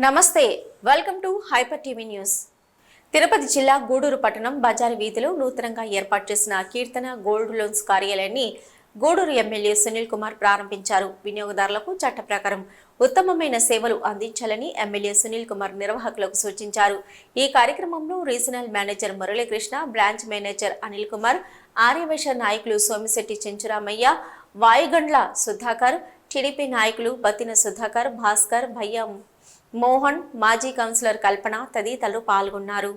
నమస్తే welcome to hyper TV news. Tirupati జిల్లా గూడూరు పట్టణం బజారు వీధిలో నూతనంగా ఏర్పాటు చేసిన కీర్తన గోల్డ్ లోన్స్ కార్యాలయాన్ని గూడూరు ఎమ్మెల్యే సునీల్ కుమార్ ప్రారంభించారు. వినియోగదారులకు చట్ట ప్రకారం ఉత్తమమైన సేవలు అందించాలని ఎమ్మెల్యే సునీల్ కుమార్ నిర్వాహకులకు సూచించారు. ఈ కార్యక్రమంలో regional manager Muralikrishna, branch manager Anil Kumar, Aryavysya నాయకులు సోమిశెట్టి చెంచురామయ్య, వాయుగండ్ల సుధాకర్, టీడీపీ నాయకులు బత్తిన సుధాకర్, భాస్కర్, భయ్య మోహన్, మాజీ కౌన్సిలర్ కల్పన తదితరులు పాల్గొన్నారు.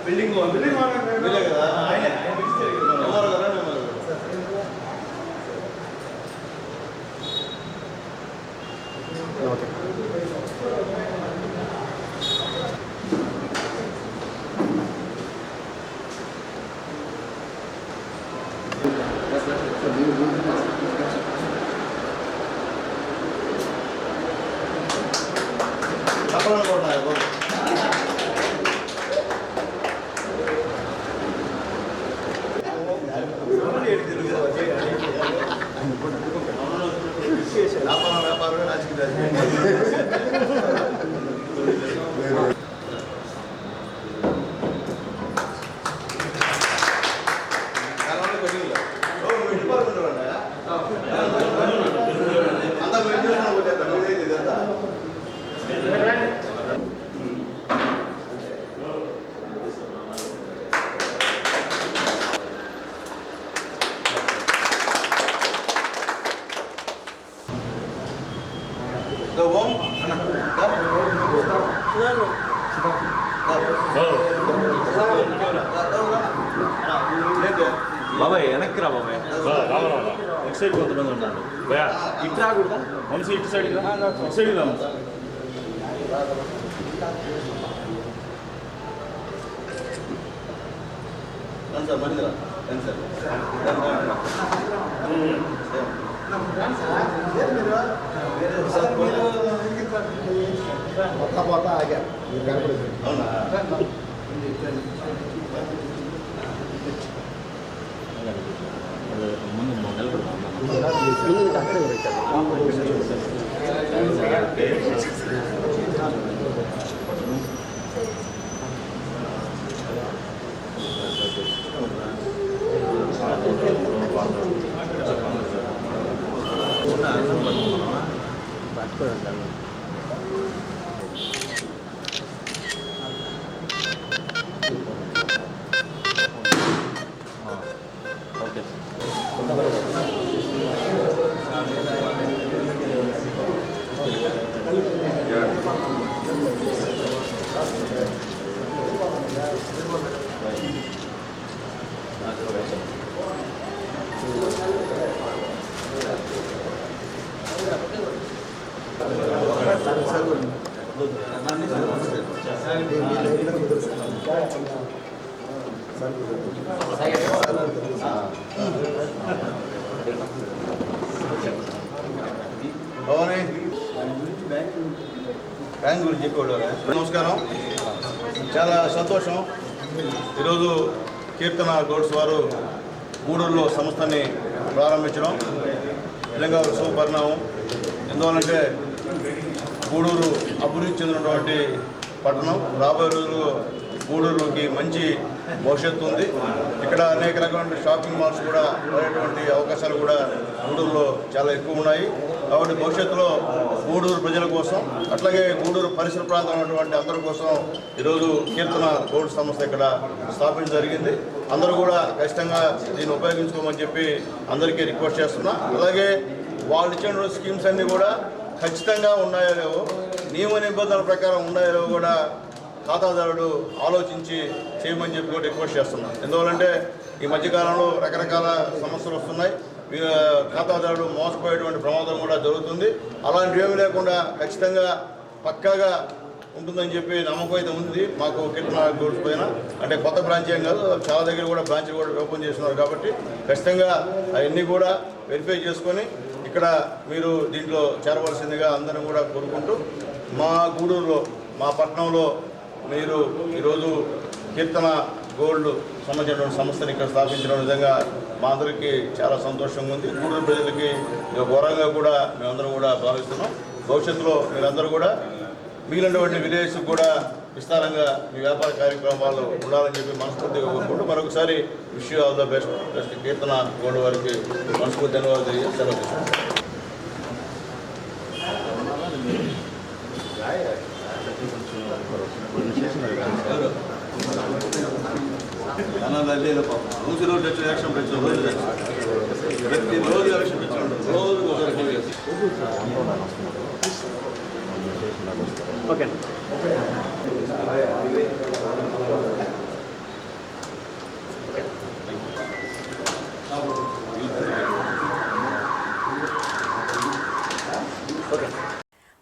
బిల్డింగ్ కదా వ్యాపారం రాజకీయ బాబాయ్ వెనక్కి రా బాబాయ్ నెక్స్ట్ సైడ్ కొంతమంది ఉన్నారు భయా ఇటు రాకూడదా వంశీ ఇటు సైడ్ ఇటు సైడ్ రా సార్ మంది సార్ పోతా ఆగా మీరు కనపడేది అవునా బ్యాంక్ గురించి చెప్పేవాడు. నమస్కారం, చాలా సంతోషం. ఈరోజు కీర్తన గోల్డ్స్ వారు గూడూరులో సంస్థని ప్రారంభించడం నిజంగా ఒక శుభపరిణామం. ఎందువల్లంటే గూడూరు అభివృద్ధి చెందినటువంటి పట్టణం. రాబోయే రోజుల్లో గూడూరులోకి మంచి భవిష్యత్తు ఉంది. ఇక్కడ అనేక రకమైన షాపింగ్ మాల్స్ కూడా పడేటువంటి అవకాశాలు కూడా గూడూరులో చాలా ఎక్కువ ఉన్నాయి. కాబట్టి భవిష్యత్తులో గూడూరు ప్రజల కోసం, అట్లాగే గూడూరు పరిసర ప్రాంతంలో ఉన్నటువంటి అందరి కోసం ఈరోజు కీర్తన గోల్డ్ సంస్థ ఇక్కడ స్థాపించడం జరిగింది. అందరూ కూడా ఖచ్చితంగా దీన్ని ఉపయోగించుకోమని చెప్పి అందరికీ రిక్వెస్ట్ చేస్తున్నా. అలాగే వాళ్ళు ఇచ్చిన స్కీమ్స్ అన్నీ కూడా ఖచ్చితంగా ఉన్నాయో లేవో, నియమ నిబంధనల ప్రకారం ఉన్నాయో లేవో కూడా ఖాతాదారుడు ఆలోచించి చేయమని చెప్పి కూడా రిక్వెస్ట్ చేస్తున్నాం. ఎందువల్లంటే ఈ మధ్యకాలంలో రకరకాల సమస్యలు వస్తున్నాయి. ఖాతాదారుడు మోసపోయేటువంటి ప్రమాదం కూడా జరుగుతుంది. అలాంటివి ఏమీ లేకుండా ఖచ్చితంగా పక్కాగా ఉంటుందని చెప్పి నమ్మకం అయితే ఉంది మాకు కీర్తన గోల్డ్స్ పైన. అంటే కొత్త బ్రాంచ్ ఏం కాదు, చాలా దగ్గర కూడా బ్రాంచ్లు కూడా ఓపెన్ చేస్తున్నారు కాబట్టి ఖచ్చితంగా అవన్నీ కూడా వెరిఫై చేసుకొని ఇక్కడ మీరు దీంట్లో చేరవలసిందిగా అందరం కూడా కోరుకుంటూ, మా గూడూరులో మా పట్టణంలో మీరు ఈరోజు కీర్తన గోల్డ్ సంబంధించిన సంస్థని ఇక్కడ స్థాపించడం నిజంగా మా అందరికీ చాలా సంతోషంగా ఉంది. గూడూరు ప్రజలకి ఘోరంగా కూడా మేమందరం కూడా భావిస్తున్నాం. భవిష్యత్తులో మీరందరూ కూడా మిగిలినటువంటి విలేజ్కి కూడా విస్తారంగా మీ వ్యాపార కార్యక్రమాలు ఉండాలని చెప్పి మనస్ఫూర్తిగా కోరుకుంటూ మరొకసారి wish you all the best Keerthana gold వారికి మనస్ఫూర్తి ధన్యవాదాలు తెలియజేసి సెలవు తీసుకుంటాం. రోజు ఎలక్షన్ పెట్టాం, ప్రతిరోజు ఎలక్షన్ పెట్టాం, రోజు ఓకే.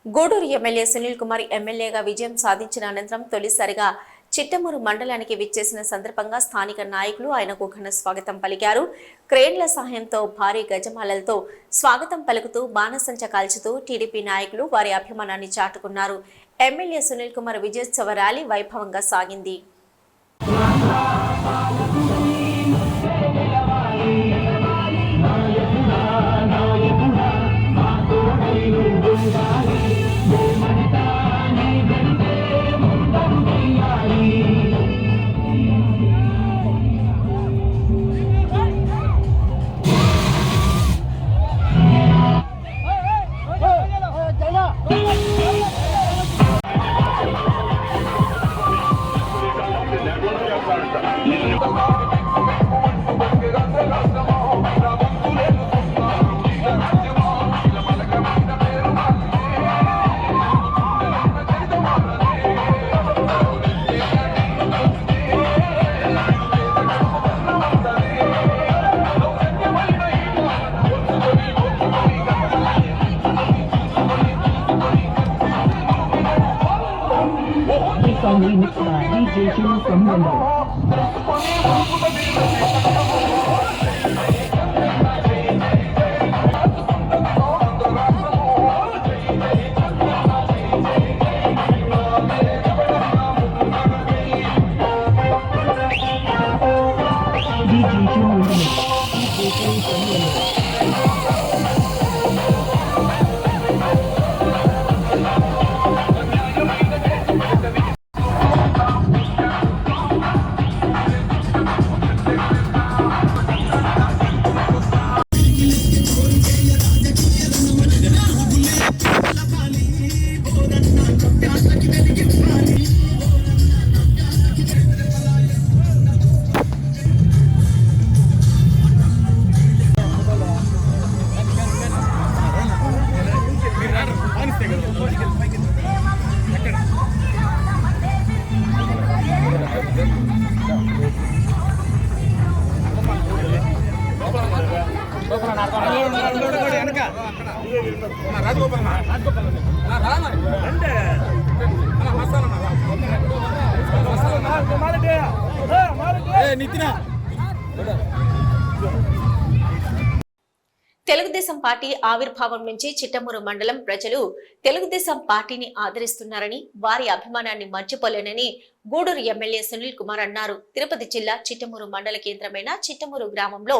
గూడూరు ఎమ్మెల్యే సునీల్ కుమార్ ఎమ్మెల్యేగా విజయం సాధించిన అనంతరం తొలిసారిగా చిట్టమూరు మండలానికి విచ్చేసిన సందర్భంగా స్థానిక నాయకులు ఆయనకు ఘన స్వాగతం పలికారు. క్రేన్ల సహాయంతో భారీ గజమాలలతో స్వాగతం పలుకుతూ బాణసంచ కాల్చుతూ టీడీపీ నాయకులు వారి అభిమానాన్ని చాటుకున్నారు. ఎమ్మెల్యే సునీల్ కుమార్ విజయోత్సవ ర్యాలీ వైభవంగా సాగింది. Mixed by DJ Shiv from Mumbai. Telugu Desam party ఆవిర్భావం నుంచి చిట్టమూరు మండలం ప్రజలు తెలుగుదేశం పార్టీని ఆదరిస్తున్నారని, వారి అభిమానాన్ని మర్చిపోలేనని గూడూరు ఎమ్మెల్యే సునీల్ కుమార్ అన్నారు. తిరుపతి జిల్లా చిట్టమూరు మండల కేంద్రమైన చిట్టమూరు గ్రామంలో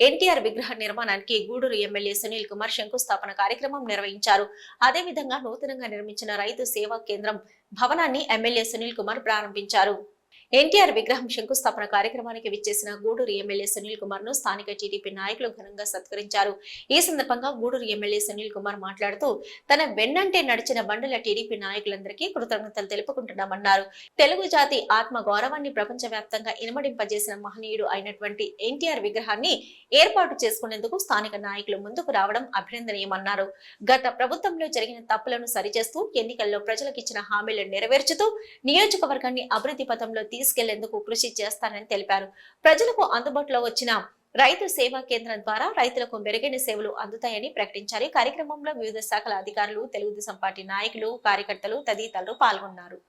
ఎన్టీఆర్ విగ్రహ నిర్మాణానికి గూడూరు ఎమ్మెల్యే సునీల్ కుమార్ శంకుస్థాపన కార్యక్రమం నిర్వహించారు. అదేవిధంగా నూతనంగా నిర్మించిన రైతు సేవా కేంద్రం భవనాన్ని ఎమ్మెల్యే సునీల్ కుమార్ ప్రారంభించారు. ఎన్టీఆర్ విగ్రహం శంకుస్థాపన కార్యక్రమానికి విచ్చేసిన గూడూరు ఎమ్మెల్యే సునీల్ కుమార్ ను స్థానిక టీడీపీ నాయకులు ఘనంగా సత్కరించారు. ఈ సందర్భంగా గూడూరు ఎమ్మెల్యే సునీల్ కుమార్ మాట్లాడుతూ తన వెన్నంటే నడిచిన బండుల టీడీపీ నాయకులందరికీ కృతజ్ఞతలు తెలుపుకుంటున్నామన్నారు. తెలుగు జాతి ఆత్మ గౌరవాన్ని ప్రపంచవ్యాప్తంగా ఇనుమడింపజేసిన మహనీయుడు అయినటువంటి ఎన్టీఆర్ విగ్రహాన్ని ఏర్పాటు చేసుకునేందుకు స్థానిక నాయకులు ముందుకు రావడం అభినందనీయమన్నారు. గత ప్రభుత్వంలో జరిగిన తప్పులను సరిచేస్తూ ఎన్నికల్లో ప్రజలకు ఇచ్చిన హామీలను నెరవేర్చుతూ నియోజకవర్గాన్ని అభివృద్ధి పథంలో తీసుకెళ్లేందుకు కృషి చేస్తానని తెలిపారు. ప్రజలకు అందుబాటులో వచ్చిన రైతు సేవా కేంద్రం ద్వారా రైతులకు మెరుగైన సేవలు అందుతాయని ప్రకటించారు. ఈ కార్యక్రమంలో వివిధ శాఖల అధికారులు, తెలుగుదేశం పార్టీ నాయకులు, కార్యకర్తలు తదితరులు పాల్గొన్నారు.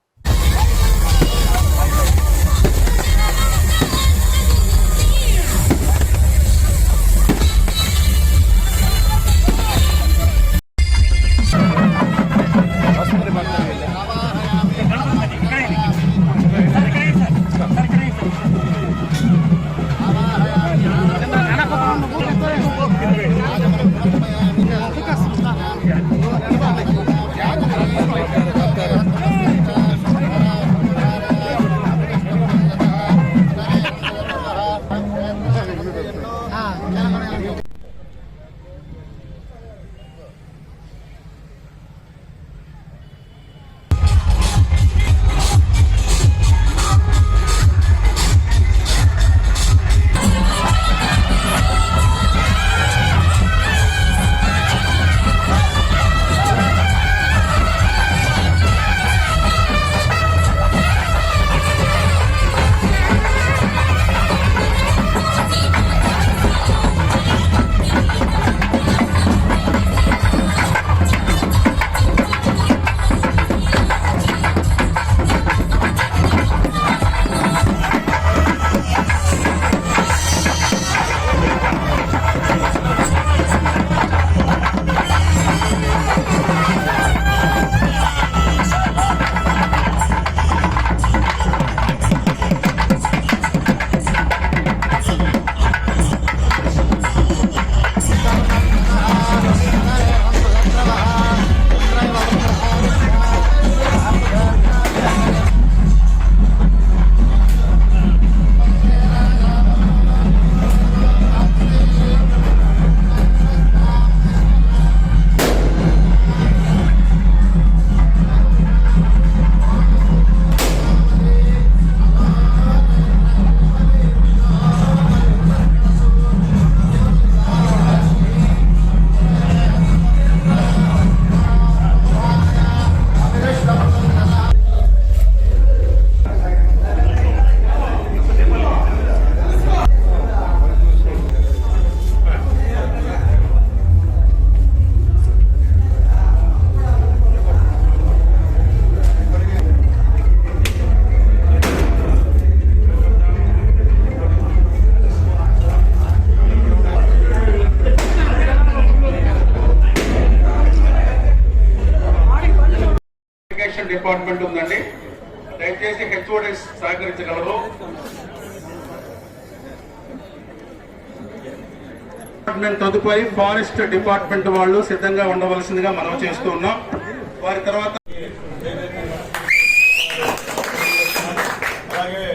డిపార్ట్మెంట్ ఉందండి, దయచేసి హెచ్ఓడిస్ సహకరించగలరు. తదుపరి ఫారెస్ట్ డిపార్ట్మెంట్ వాళ్ళు సిద్ధంగా ఉండవలసిందిగా మనం చేస్తూ ఉన్నాం. వారి తర్వాత అలాగే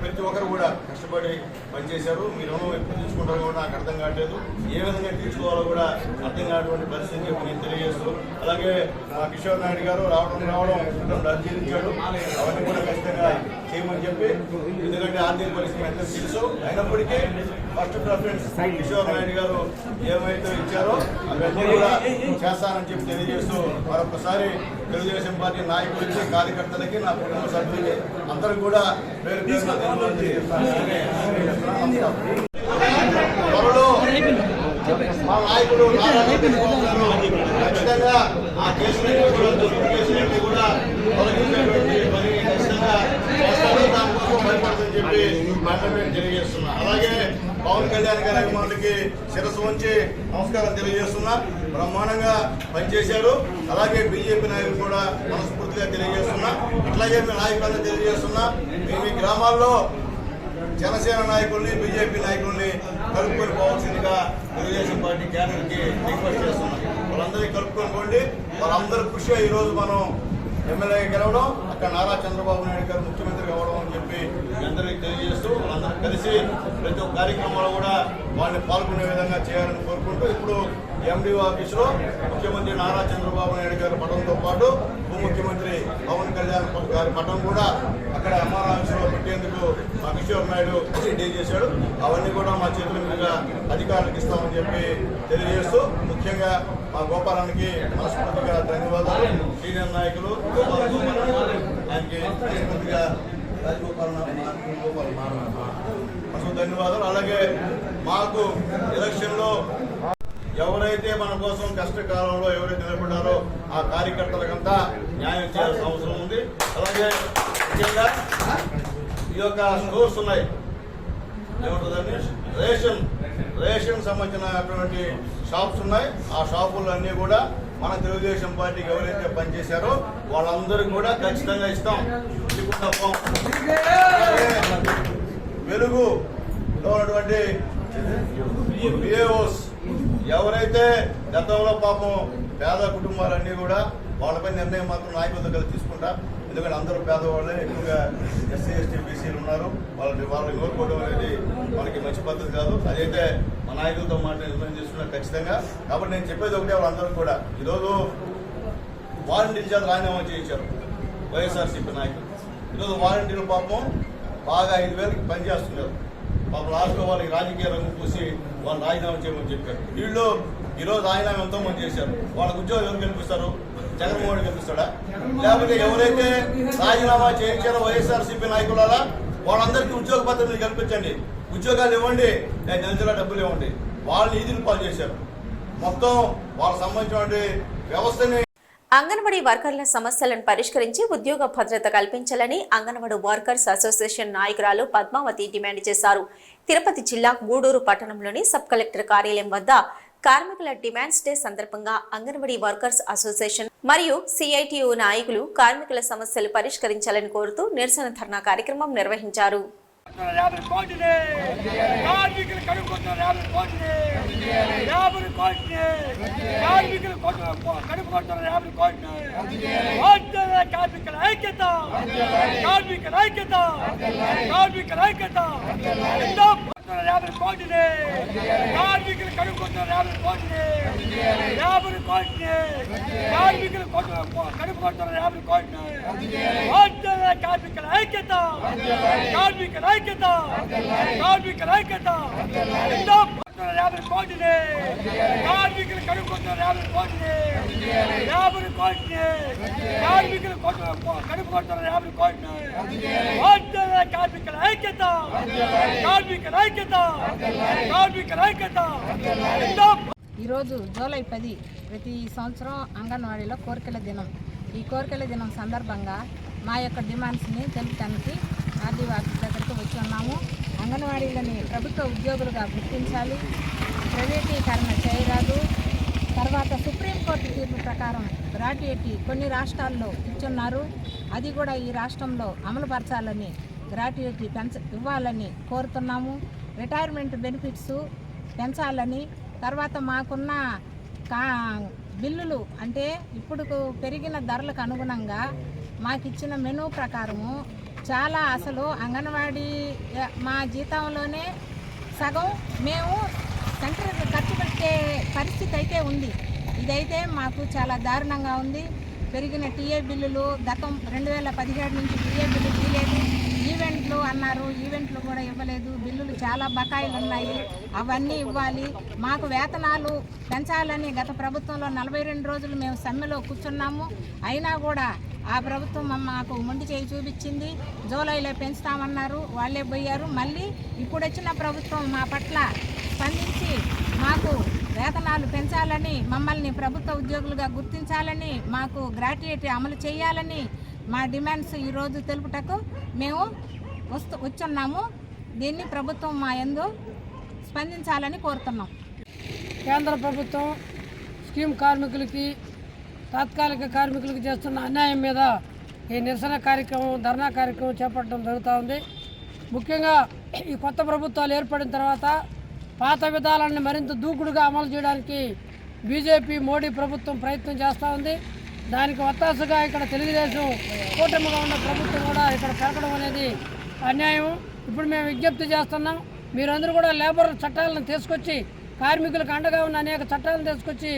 ప్రతి ఒక్కరు కూడా కష్టపడి పనిచేశారు. మీ రుణం ఎప్పుడు తీసుకుంటారో కూడా నాకు అర్థం కావట్లేదు, ఏ విధంగా తీర్చుకోవాలో కూడా అర్థం కానటువంటి పరిస్థితి చెప్పి నేను తెలియజేస్తూ, అలాగే మా కిషోర్ నాయుడు గారు రావడం అర్జీనించాడు, అవన్నీ కూడా ఖచ్చితంగా చేయమని చెప్పి, ఎందుకంటే ఆర్థిక పరిస్థితి ఎంత తెలుసు అయినప్పటికీ ఫస్ట్ ప్రిఫరెన్స్ కిషోర్ నాయుడు గారు ఏమైతే ఇచ్చారో అవన్నీ కూడా చేస్తానని చెప్పి తెలియజేస్తూ మరొకసారి తెలుగుదేశం పార్టీ నాయకులకి, కార్యకర్తలకి, నా కుటుంబ సభ్యులకి అందరూ కూడా పేరు త్వరలో మా నాయకుడు ఖచ్చితంగా ఆ కేసులన్నీ కూడా తొలగించేటువంటి పని ఖచ్చితంగా చేస్తారని దానికోసం భయపడుతుందని చెప్పి మేము తెలియజేస్తున్నా. అలాగే పవన్ కళ్యాణ్ గారి అభిమానులకి శిరస్సు వంచి నమస్కారం తెలియజేస్తున్నా. బ్రహ్మాండంగా పనిచేశారు. అలాగే బీజేపీ నాయకులు కూడా మనస్ఫూర్తిగా తెలియజేస్తున్నా. అట్లాగే మీ నాయకులను తెలియజేస్తున్నా, మీ గ్రామాల్లో జనసేన నాయకుల్ని, బీజేపీ నాయకుల్ని కలుపుకొని పోవాల్సిందిగా తెలుగుదేశం పార్టీ క్యాడర్కి రిక్వెస్ట్ చేస్తున్నాం. వాళ్ళందరినీ కలుపుకొని పోండి. వాళ్ళందరూ కృషి ఈరోజు మనం ఎమ్మెల్యే గెలవడం, అక్కడ నారా చంద్రబాబు నాయుడు గారు ముఖ్యమంత్రి కావడం అని చెప్పి అందరికీ తెలియజేస్తూ, వాళ్ళందరూ కలిసి ప్రతి ఒక్క కార్యక్రమంలో కూడా వాళ్ళని పాల్గొనే విధంగా చేయాలని కోరుకుంటూ, ఇప్పుడు ఎండిఓ ఆఫీసులో ముఖ్యమంత్రి నారా చంద్రబాబు నాయుడు గారి పటంతో పాటు ఉప ముఖ్యమంత్రి పవన్ కళ్యాణ్ గారి పటం కూడా అక్కడ ఎంఆర్ ఆఫీసులో పెట్టేందుకు మా కిషోర్ నాయుడు డీల్ చేశాడు. అవన్నీ కూడా మా చేతుల మీదుగా అధికారులకు ఇస్తామని చెప్పి తెలియజేస్తూ, ముఖ్యంగా మా గోపాలానికి మనస్ఫూర్తిగా ధన్యవాదాలు. సీనియర్ నాయకులు ఆయనకి మనస్ఫూర్తిగా రాజగోపాల్ ధన్యవాదాలు. అలాగే మాకు ఎలక్షన్లో ఎవరైతే మన కోసం కష్టకాలంలో ఎవరైతే నిలబడ్డారో ఆ కార్యకర్తలకంతా న్యాయం చేయాల్సిన అవసరం ఉంది. అలాగే ముఖ్యంగా ఈ యొక్క స్టోర్స్ ఉన్నాయి, ఏముంటుందండి, రేషన్ సంబంధించినటువంటి షాప్స్ ఉన్నాయి. ఆ షాపులన్నీ కూడా మన తెలుగుదేశం పార్టీకి ఎవరైతే పనిచేశారో వాళ్ళందరికీ కూడా ఖచ్చితంగా ఇస్తాం. వెలుగులో ఉన్నటువంటి విఏఓస్ ఎవరైతే గతంలో పాపం పేద కుటుంబాలన్నీ కూడా వాళ్ళపై నిర్ణయం మాత్రం నాయకులతో కలిసి తీసుకుంటా. ఎందుకంటే అందరూ పేదవాళ్ళే, ఎక్కువగా ఎస్సీ ఎస్టీ బీసీలు ఉన్నారు. వాళ్ళని కోరుకోవడం అనేది మనకి మంచి పద్ధతి కాదు. అదైతే మా నాయకులతో మాట్లాడి నిర్ణయం తీసుకున్నా ఖచ్చితంగా. కాబట్టి నేను చెప్పేది ఒకటే, వాళ్ళందరూ కూడా ఈరోజు వాలంటీర్ చేత రాజీనామా చేయించారు వైఎస్ఆర్సీపీ నాయకులు. ఈరోజు వాలంటీర్లు పాపం బాగా 5,000కి పనిచేస్తున్నారు. పాపం లాస్ట్లో వాళ్ళకి రాజకీయ రంగు పూసి వాళ్ళు రాజీనామా చేయమని చెప్పారు. వీళ్ళు ఈరోజు రాజీనామా ఎంతోమంది చేశారు. వాళ్ళకు ఉద్యోగం ఎవరు కల్పిస్తారు? జగన్మోహన్ కల్పిస్తాడా? లేకపోతే ఎవరైతే రాజీనామా చేయించారో వైఎస్ఆర్సీపీ నాయకులారా వాళ్ళందరికీ ఉద్యోగ భద్రతను కల్పించండి, ఉద్యోగాలు ఇవ్వండి, నెలల డబ్బులు ఇవ్వండి. వాళ్ళని ఈదులు పాలు చేశారు. మొత్తం వాళ్ళకి సంబంధించినటువంటి వ్యవస్థని. అంగన్వాడీ వర్కర్ల సమస్యలను పరిష్కరించి ఉద్యోగ భద్రత కల్పించాలని అంగన్వాడీ వర్కర్స్ అసోసియేషన్ నాయకురాలు పద్మావతి డిమాండ్ చేశారు. తిరుపతి జిల్లా గూడూరు పట్టణంలోని సబ్ కలెక్టర్ కార్యాలయం వద్ద కార్మికుల డిమాండ్స్ డే సందర్భంగా అంగన్వాడీ వర్కర్స్ అసోసియేషన్ మరియు సిఐటియు నాయకులు కార్మికుల సమస్యలు పరిష్కరించాలని కోరుతూ నిరసన ధర్నా కార్యక్రమం నిర్వహించారు. ఈరోజు జూలై 10 ప్రతి సంవత్సరం అంగన్వాడీలో కోరికల దినం. ఈ కోరికల దినం సందర్భంగా మా యొక్క డిమాండ్స్ని తెలుపడానికి ఆర్డీ ఆఫీస్ దగ్గరకు వచ్చి ఉన్నాము. అంగన్వాడీలని ప్రభుత్వ ఉద్యోగులుగా గుర్తించాలి, ప్రైవేటీకరణ చేయరాదు. తర్వాత సుప్రీంకోర్టు తీర్పు ప్రకారం గ్రాట్యుటీ కొన్ని రాష్ట్రాల్లో ఇచ్చున్నారు, అది కూడా ఈ రాష్ట్రంలో అమలుపరచాలని గ్రాట్యుటీ ఇవ్వాలని కోరుతున్నాము. రిటైర్మెంట్ బెనిఫిట్స్ పెంచాలని, తర్వాత మాకున్న బిల్లులు అంటే ఇప్పుడు పెరిగిన ధరలకు అనుగుణంగా మాకు ఇచ్చిన మెనూ ప్రకారము చాలా అసలు అంగన్వాడీ మా జీతంలోనే సగం మేము సెంటర్కి ఖర్చు పెట్టే పరిస్థితి అయితే ఉంది. ఇదైతే మాకు చాలా దారుణంగా ఉంది. పెరిగిన టీఏ బిల్లులు గతం 2017 నుంచి టీఏ బిల్లు తీయలేదు. ఈవెంట్లు అన్నారు, ఈవెంట్లు కూడా ఇవ్వలేదు. బిల్లులు చాలా బకాయిలు ఉన్నాయి, అవన్నీ ఇవ్వాలి. మాకు వేతనాలు పెంచాలని గత ప్రభుత్వంలో 42 రోజులు మేము సమ్మెలో కూర్చున్నాము. అయినా కూడా ఆ ప్రభుత్వం మాకు మొండి చేయి చూపించింది. జూలైలో పెంచుతామన్నారు, వాళ్ళే పోయారు. మళ్ళీ ఇప్పుడు వచ్చిన ప్రభుత్వం మా పట్ల స్పందించి మాకు వేతనాలు పెంచాలని, మమ్మల్ని ప్రభుత్వ ఉద్యోగులుగా గుర్తించాలని, మాకు గ్రాట్యుటీ అమలు చేయాలని మా డిమాండ్స్ ఈరోజు తెలుపుటకు మేము వచ్చున్నాము. దీన్ని ప్రభుత్వం మా యందు స్పందించాలని కోరుతున్నాం. కేంద్ర ప్రభుత్వం స్కీమ్ కార్మికులకి, తాత్కాలిక కార్మికులకు చేస్తున్న అన్యాయం మీద ఈ నిరసన కార్యక్రమం, ధర్నా కార్యక్రమం చేపట్టడం జరుగుతూ ఉంది. ముఖ్యంగా ఈ కొత్త ప్రభుత్వాలు ఏర్పడిన తర్వాత పాత విధానాన్ని మరింత దూకుడుగా అమలు చేయడానికి బీజేపీ మోడీ ప్రభుత్వం ప్రయత్నం చేస్తూ ఉంది. దానికి ఒత్తాసుగా ఇక్కడ తెలుగుదేశం కూటమిగా ఉన్న ప్రభుత్వం కూడా ఇక్కడ పెరగడం అనేది అన్యాయం. ఇప్పుడు మేము విజ్ఞప్తి చేస్తున్నాం, మీరందరూ కూడా లేబర్ చట్టాలను తీసుకొచ్చి, కార్మికులకు అండగా ఉన్న అనేక చట్టాలను తీసుకొచ్చి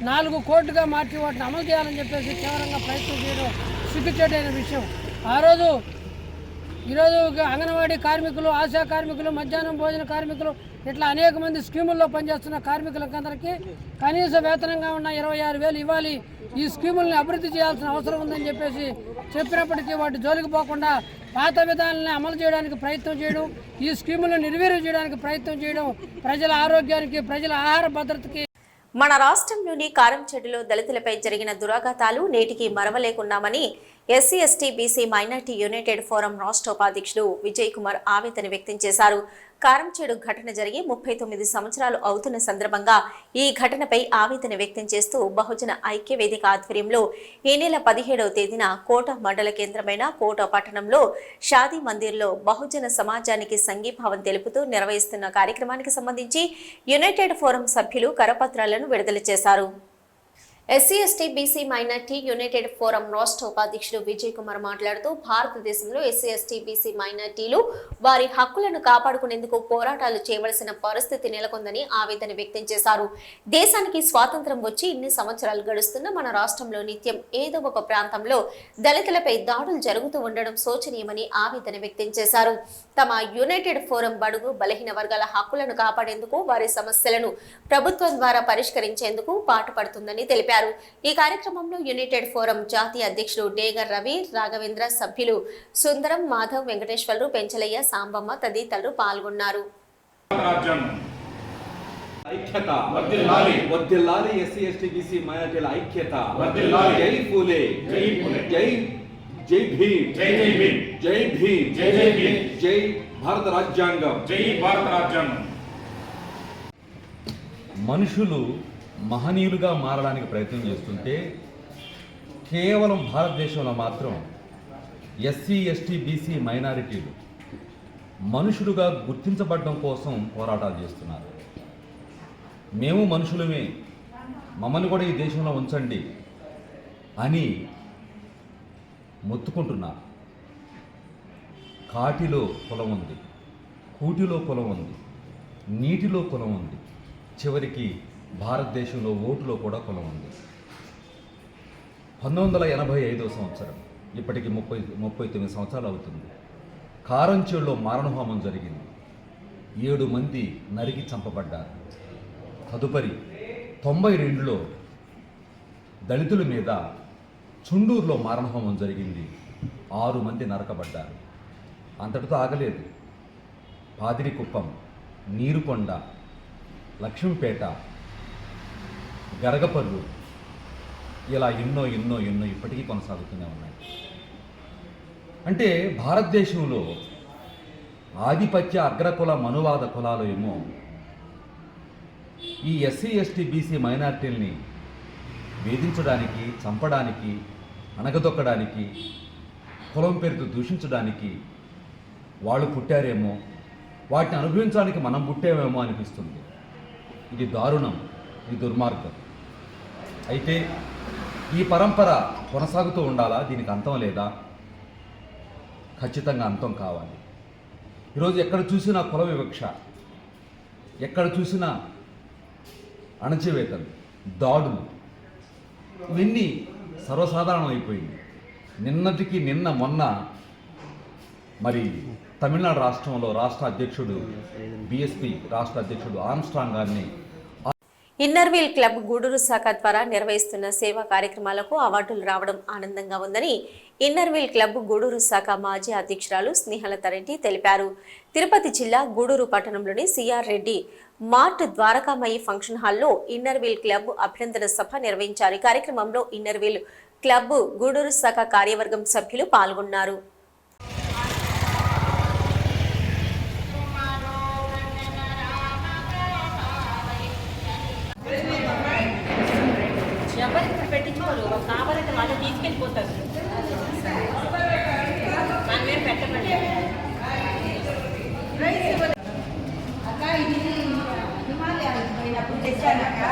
4 కోట్లుగా మార్చి వాటిని అమలు చేయాలని చెప్పేసి తీవ్రంగా ప్రయత్నం చేయడం సిగ్గుచేటైన విషయం. ఆ రోజు ఈరోజు అంగన్వాడీ కార్మికులు, ఆశా కార్మికులు, మధ్యాహ్నం భోజన కార్మికులు ఇట్లా అనేక మంది స్కీముల్లో పనిచేస్తున్న కార్మికులందరికీ కనీస వేతనంగా ఉన్న 26,000 ఇవ్వాలి. ఈ స్కీముల్ని అభివృద్ధి చేయాల్సిన అవసరం ఉందని చెప్పినప్పటికీ వాటి జోలికి పోకుండా పాత విధానాలను అమలు చేయడానికి ప్రయత్నం చేయడం, ఈ స్కీములను నిర్వీర్యం చేయడానికి ప్రయత్నం చేయడం ప్రజల ఆరోగ్యానికి, ప్రజల ఆహార భద్రతకి. మన రాష్ట్రంలోని కారంచేడులో దళితులపై జరిగిన దురాఘాతాలు నేటికి మరవలేకున్నామని SC ST BC minority united forum రాష్ట్ర ఉపాధ్యక్షుడు విజయ్ కుమార్ ఆవేదన వ్యక్తం చేశారు. కారంచేడు ఘటన జరిగి 39 సంవత్సరాలు అవుతున్న సందర్భంగా ఈ ఘటనపై ఆవేదన వ్యక్తం చేస్తూ బహుజన ఐక్య వేదిక ఆధ్వర్యంలో ఈ నెల 17వ తేదీన కోట మండల కేంద్రమైన కోట పట్టణంలో షాదీ మందిర్లో బహుజన సమాజానికి సంఘీభావం తెలుపుతూ నిర్వహిస్తున్న కార్యక్రమానికి సంబంధించి యునైటెడ్ ఫోరం సభ్యులు కరపత్రాలను విడుదల చేశారు. SC ST BC minority united forum రాష్ట్ర ఉపాధ్యక్షుడు విజయ్ కుమార్ మాట్లాడుతూ భారతదేశంలో ఎస్సీ ఎస్టీ బీసీ మైనార్టీలు వారి హక్కులను కాపాడుకునేందుకు పోరాటాలు చేయవలసిన పరిస్థితి నెలకొందని ఆవేదన వ్యక్తం చేశారు. దేశానికి స్వాతంత్ర్యం వచ్చి ఇన్ని సంవత్సరాలు గడుస్తున్న మన రాష్ట్రంలో నిత్యం ఏదో ఒక ప్రాంతంలో దళితులపై దాడులు జరుగుతూ ఉండడం శోచనీయమని ఆవేదన వ్యక్తం చేశారు. తమ యునైటెడ్ ఫోరం బడుగు బలహీన వర్గాల హక్కులను కాపాడేందుకు వారి సమస్యలను ప్రభుత్వం ద్వారా పరిష్కరించేందుకు పాటుపడుతుందని తెలిపారు. ఈ కార్యక్రమంలో యునైటెడ్ ఫోరం జాతీయ అధ్యక్షుడు డేగర్ రవి, రాఘవేంద్ర, సభ్యులు సుందరం, మాధవ్, వెంకటేశ్వర్లు, పెంచలయ్య, సాంబమ్మ తదితరులు పాల్గొన్నారు. ఐక్యత వర్ధిల్లాలి, ఎస్సీ ఎస్టీ బీసీ మైనారిటీల ఐక్యత వర్ధిల్లాలి. జై ఫూలే, జై ఫూలే, జై జై భీమ్, జై జై భీమ్, జై భీమ్, జై జై భీమ్, జై భారత రాజ్యాంగం, జై భారత రాజ్యాంగం. మనుషులు మహనీయులుగా మారడానికి ప్రయత్నం చేస్తుంటే కేవలం భారతదేశంలో మాత్రం ఎస్సీ ఎస్టీ బీసీ మైనారిటీలు మనుషులుగా గుర్తించబడడం కోసం పోరాటాలు చేస్తున్నారు. మేము మనుషులమే, మమ్మల్ని కూడా ఈ దేశంలో ఉంచండి అని మొత్తుకుంటున్నారు. కాటిలో కులం ఉంది, కూటిలో కులం ఉంది, నీటిలో కులం ఉంది, చివరికి భారతదేశంలో ఓటులో కూడా కులం ఉంది. 1985వ సంవత్సరం, ఇప్పటికి 39 సంవత్సరాలు అవుతుంది. కారంచేడులో మారణహోమం జరిగింది. 7 మంది నరికి చంపబడ్డారు. తదుపరి 92లో దళితుల మీద చుండూరులో మారణహోమం జరిగింది. 6 మంది నరకబడ్డారు. అంతటితో ఆగలేదు. పాదిరికుప్పం, నీరుకొండ, లక్ష్మీపేట, గరగపర్రు, ఇలా ఎన్నో ఇప్పటికీ కొనసాగుతూనే ఉన్నాయి. అంటే భారతదేశంలో ఆధిపత్య అగ్రకుల మనువాద కులాలు ఏమో ఈ ఎస్సీ ఎస్టీ బీసీ మైనార్టీల్ని వేధించడానికి, చంపడానికి, అణగదొక్కడానికి, కులం పేరుతో దూషించడానికి వాళ్ళు పుట్టారేమో, వాటిని అనుభవించడానికి మనం పుట్టామేమో అనిపిస్తుంది. ఇది దారుణం, ఇది దుర్మార్గం. అయితే ఈ పరంపర కొనసాగుతూ ఉండాలా? దీనికి అంతం లేదా? ఖచ్చితంగా అంతం కావాలి. ఈరోజు ఎక్కడ చూసినా కుల వివక్ష, ఎక్కడ చూసినా అణచివేతలు, దాడులు, ఇవన్నీ సర్వసాధారణం అయిపోయింది. మొన్న మరి తమిళనాడు రాష్ట్రంలో రాష్ట్ర అధ్యక్షుడు బీఎస్పీ రాష్ట్ర అధ్యక్షుడు ఆర్మ్స్ట్రాంగ్ గారిని ఇన్నర్వీల్ క్లబ్ గూడూరు శాఖ ద్వారా నిర్వహిస్తున్న సేవా కార్యక్రమాలకు అవార్డులు రావడం ఆనందంగా ఉందని ఇన్నర్వీల్ క్లబ్ గూడూరు శాఖ మాజీ అధ్యక్షురాలు స్నేహలతారెడ్డి తెలిపారు. తిరుపతి జిల్లా గూడూరు పట్టణంలోని సిఆర్ రెడ్డి మార్ట్ ద్వారకామయ్యి ఫంక్షన్ హాల్లో ఇన్నర్వీల్ క్లబ్ అభినందన సభ నిర్వహించారు. ఈ కార్యక్రమంలో ఇన్నర్వీల్ క్లబ్ గూడూరు శాఖ కార్యవర్గం సభ్యులు పాల్గొన్నారు. పెట్టించుకోరు, కావాలంటే వాళ్ళు తీసుకెళ్ళిపోతారు. మనమేం పెట్టమండి. అక్క ఇది హిమాలయాలకు పోయినప్పుడు తెచ్చానక్క.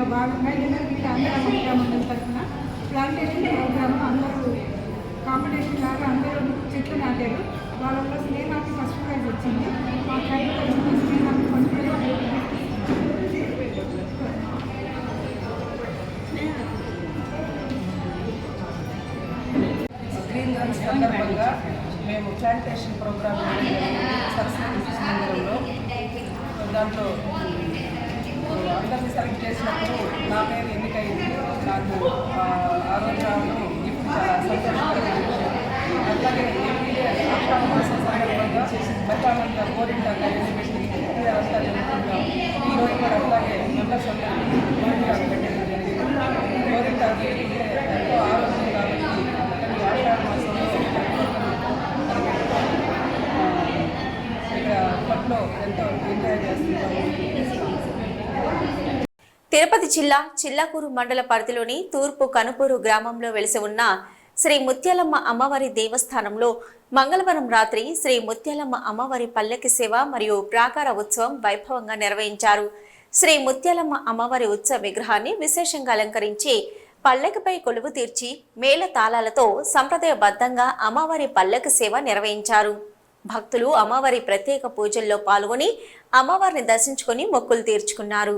ప్రోగ్రాంలో భాగంగా ఎన్ఎల్బికి ఆంధ్ర మహిళా మండలి తరఫున ప్లాంటేషన్ ప్రోగ్రామ్ అందరూ కాంపిటీషన్ లాగా అందరూ చెట్లు నాటారు. వాళ్ళలో స్నేహాకి ఫస్ట్ ప్రైజ్ వచ్చింది. మా ట్రైబ్ తరఫున స్నేహాకి ఫస్ట్ ప్రైజ్. గ్రీన్ రన్ సందర్భంగా మేము ప్లాంటేషన్ ప్రోగ్రామ్ సరస్వతి శిశు మందిరంలో దాంట్లో అందరినీ సెలెక్ట్ చేసినప్పుడు నా పేరు ఎన్నికైంది. నాకు ఆ రోజు రావడం ఇప్పుడు చాలా సంతోషకరమైన విషయం. అట్లాగే ఆషాఢ మాసం సందర్భంగా బట్టామంత గోరింటాక ఎగ్జిబిషన్ రాష్ట్రాలు జరుగుతుంటాం. ఈరోజు కూడా అట్లాగే మెంబర్స్ అందరికీ గోరింటాకు పెట్టడం జరిగింది. గోరింటాకు ఎంతో ఆరోగ్యం కాబట్టి ఆషాఢ మాసంలో ఇక్కడ పట్లో ఎంతో ఎంజాయ్ చేస్తుంటాము. తిరుపతి జిల్లా చిల్లకూరు మండల పరిధిలోని తూర్పు కనుపూరు గ్రామంలో వెలిసి ఉన్న శ్రీ ముత్యాలమ్మ అమ్మవారి దేవస్థానంలో మంగళవారం రాత్రి శ్రీ ముత్యాలమ్మ అమ్మవారి పల్లకి సేవ మరియు ప్రాకార ఉత్సవం వైభవంగా నిర్వహించారు. శ్రీ ముత్యాలమ్మ అమ్మవారి ఉత్సవ విగ్రహాన్ని విశేషంగా అలంకరించి పల్లకిపై కొలువు తీర్చి మేళ తాళాలతో సంప్రదాయబద్ధంగా అమ్మవారి పల్లకి సేవ నిర్వహించారు. భక్తులు అమ్మవారి ప్రత్యేక పూజల్లో పాల్గొని అమ్మవారిని దర్శించుకుని మొక్కులు తీర్చుకున్నారు.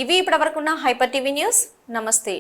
ఇవి ఇప్పటివరకున్న హైపర్ టీవీ న్యూస్. నమస్తే.